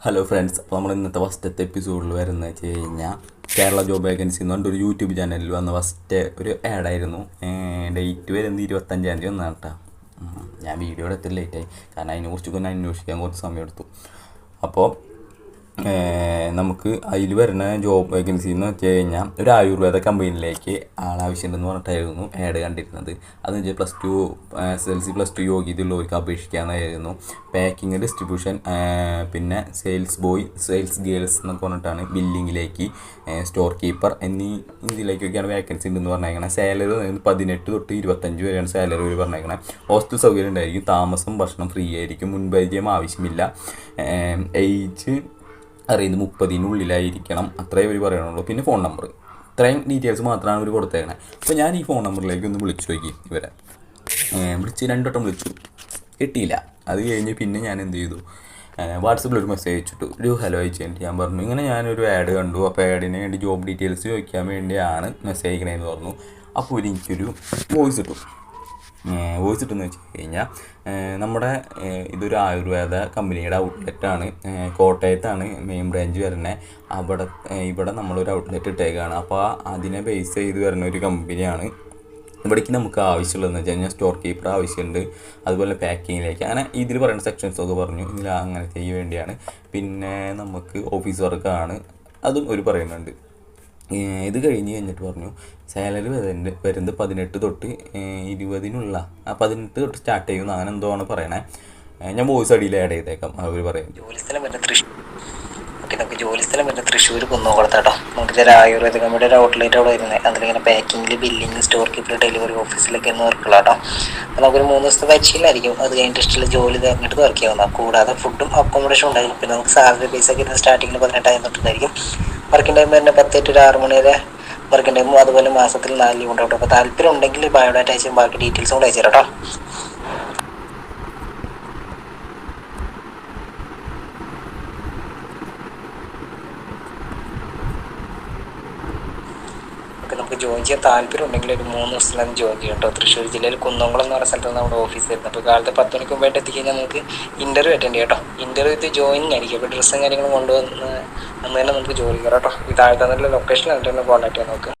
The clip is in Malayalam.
ഹലോ ഫ്രണ്ട്സ്, അപ്പോൾ നമ്മൾ ഇന്നത്തെ ഫസ്റ്റത്തെ എപ്പിസോഡിൽ വരുന്നത് വെച്ച് കഴിഞ്ഞാൽ കേരള ജോബ് വേക്കൻസി എന്ന് പറഞ്ഞിട്ട് ഒരു യൂട്യൂബ് ചാനലിൽ വന്ന ഫസ്റ്റ് ഒരു ആഡായിരുന്നു. ഡേറ്റ് വരുന്നത് 25-ാം തീയതി ഒന്നാണ് കേട്ടോ. ഞാൻ വീഡിയോ എടുത്തിട്ട് ലേറ്റായി, കാരണം അതിനെക്കുറിച്ചൊക്കെ ഒന്ന് അന്വേഷിക്കാൻ കുറച്ച് സമയം എടുത്തു. അപ്പോൾ നമുക്ക് അതിൽ വരുന്ന ജോബ് വേക്കൻസി എന്ന് വെച്ച് കഴിഞ്ഞാൽ ഒരു ആയുർവേദ കമ്പനിയിലേക്ക് ആളാവശ്യമുണ്ടെന്ന് പറഞ്ഞിട്ടായിരുന്നു ആഡ് കണ്ടിരുന്നത്. അതെന്ന് വെച്ചാൽ +2 SLC +2 യോഗ്യതയുള്ളവർക്ക് അപേക്ഷിക്കാമെന്നായിരുന്നു. പാക്കിങ്, ഡിസ്ട്രിബ്യൂഷൻ, പിന്നെ സെയിൽസ് ബോയ്, സെയിൽസ് ഗേൾസ് എന്നൊക്കെ പറഞ്ഞിട്ടാണ്. ബില്ലിങ്ങിലേക്ക്, സ്റ്റോർ കീപ്പർ എന്നീ ഇതിലേക്കൊക്കെയാണ് വേക്കൻസി ഉണ്ടെന്ന് പറഞ്ഞേക്കണേ. സാലറി 18 തൊട്ട് 25 വരെയാണ് സാലറി അവർ പറഞ്ഞേക്കണേ. ഹോസ്റ്റൽ സൗകര്യം ഉണ്ടായിരിക്കും, താമസം ഭക്ഷണം ഫ്രീ ആയിരിക്കും, മുൻപരിചയം ആവശ്യമില്ല, ഏജ് അറിയുന്നത് 30-നുള്ളിലായിരിക്കണം, അത്രേ അവർ പറയണുള്ളൂ. പിന്നെ ഫോൺ നമ്പർ, ഇത്രയും ഡീറ്റെയിൽസ് മാത്രമാണ് അവർ കൊടുത്തേക്കണേ. അപ്പോൾ ഞാൻ ഈ ഫോൺ നമ്പറിലേക്ക് ഒന്ന് വിളിച്ചു നോക്കി. ഇവരെ വിളിച്ച് 2 വട്ടം വിളിച്ചു, കിട്ടിയില്ല. അത് കഴിഞ്ഞ് പിന്നെ ഞാൻ എന്ത് ചെയ്തു, വാട്സപ്പിൽ ഒരു മെസ്സേജ് അയച്ചിട്ടു, ഒരു ഹലോ അയച്ചു കഴിഞ്ഞിട്ട് ഞാൻ പറഞ്ഞു ഇങ്ങനെ ഞാനൊരു ആഡ് കണ്ടു, അപ്പോൾ ആഡിന് വേണ്ടി ജോബ് ഡീറ്റെയിൽസ് ചോദിക്കാൻ വേണ്ടിയാണ് മെസ്സേജ് അയക്കണേന്ന് പറഞ്ഞു. അപ്പോൾ എനിക്കൊരു വോയിസ് ഇട്ടെന്ന് വെച്ച് കഴിഞ്ഞാൽ നമ്മുടെ ഇതൊരു ആയുർവേദ കമ്പനിയുടെ ഔട്ട്ലെറ്റാണ്. കോട്ടയത്താണ് മെയിൻ ബ്രാഞ്ച് വരുന്നത്. ഇവിടെ നമ്മളൊരു ഔട്ട്ലെറ്റ് ഇട്ടേക്കാണ്. അപ്പോൾ അതിനെ ബേസ് ചെയ്ത് വരുന്ന ഒരു കമ്പനിയാണ്. ഇവിടേക്ക് നമുക്ക് ആവശ്യമുള്ളതെന്ന് വെച്ച് കഴിഞ്ഞാൽ സ്റ്റോർ കീപ്പർ ആവശ്യമുണ്ട്, അതുപോലെ പാക്കിങ്ങിലേക്ക്, അങ്ങനെ ഇതിൽ പറയുന്ന സെക്ഷൻസൊക്കെ പറഞ്ഞു. ഇതിൽ അങ്ങനെ ചെയ്യാൻ വേണ്ടിയാണ്. പിന്നെ നമുക്ക് ഓഫീസ് വർക്കാണ്, അതും ഒരു പറയുന്നുണ്ട്. ഇത് കഴിഞ്ഞ് കഴിഞ്ഞിട്ട് പറഞ്ഞു സാലറി വരുന്നത് 18 തൊട്ട് 20-നുള്ള 18 തൊട്ട് സ്റ്റാർട്ട് ചെയ്യുന്നു, അങ്ങനെ എന്തോ ആണ് പറയണേ. ഞാൻ വോയിസ് അടിയിൽ ആഡ് ചെയ്തേക്കാം. അവർ പറയും ജോലിസ്ഥലം വരുന്നത് തൃശ്ശൂർ കുന്നംകുളത്താട്ടോ. നമുക്ക് ചില ആയുർവേദ കമ്പനിയുടെ ഒരു ഔട്ട്ലെറ്റ് അവിടെ വരുന്നത്. അതിലിങ്ങനെ പാക്കിങ്ങിൽ, ബില്ലിങ്, സ്റ്റോർ കീപ്പർ, ഡെലിവറി ഓഫീസിലൊക്കെ ഒന്ന് വർക്കുള്ളാട്ടോ. അപ്പോൾ നമുക്കൊരു 3 ദിവസത്തെ പരിശീലനമായിരിക്കും. അത് കഴിഞ്ഞിട്ട് ഇഷ്ടമുള്ള ജോലി തിരഞ്ഞെടുത്ത് വർക്ക് ചെയ്യാവുന്ന, കൂടാതെ ഫുഡും അക്കോമഡേഷനും ഉണ്ടായിരിക്കും. പിന്നെ നമുക്ക് സാലറി ബേസ് ഒക്കെ ഇരുന്ന് സ്റ്റാർട്ടിങ്ങിൽ 18,000 തൊട്ടുണ്ടായിരിക്കും. വർക്കിംഗ് ടൈം തന്നെ 10 to 6 മണി വരെ വർക്കിംഗ് ടൈമും, അതുപോലെ മാസത്തിൽ 4 ലീവ് ഉണ്ടാവും. അപ്പോൾ താല്പര്യം ഉണ്ടെങ്കിൽ ബയോഡാറ്റ അയച്ചും ബാക്കി ഡീറ്റെയിൽസും കൂടെ അയച്ചു തരാം കേട്ടോ. നമുക്ക് ജോയിൻ ചെയ്യാൻ താല്പര്യം ഉണ്ടെങ്കിൽ ഒരു 3 ദിവസത്തിലാണ് ജോയിൻ ചെയ്യാം കേട്ടോ. തൃശ്ശൂർ ജില്ലയിൽ കുന്നംകുളം എന്ന് പറഞ്ഞ സ്ഥലത്താണ് നമ്മുടെ ഓഫീസ് വരുന്നത്. അപ്പോൾ കാലത്ത് 10 മണിക്ക് മുമ്പായിട്ട് എത്തിക്കഴിഞ്ഞാൽ നമുക്ക് ഇൻ്റർവ്യൂ അറ്റൻഡ് ചെയ്യാം കേട്ടോ. ഇൻ്റർവ്യൂ വിത്ത് ജോയിനിങ് ആയിരിക്കും. അപ്പോൾ ഡ്രസ്സും കാര്യങ്ങളും കൊണ്ടുവന്ന് അന്ന് തന്നെ നമുക്ക് ജോലി കയറാം കേട്ടോ. ഈ താഴെ തന്നിട്ടുള്ള ലൊക്കേഷൻ എന്നിട്ട് കോൺടാക്ട് ചെയ്യാൻ നോക്കുക.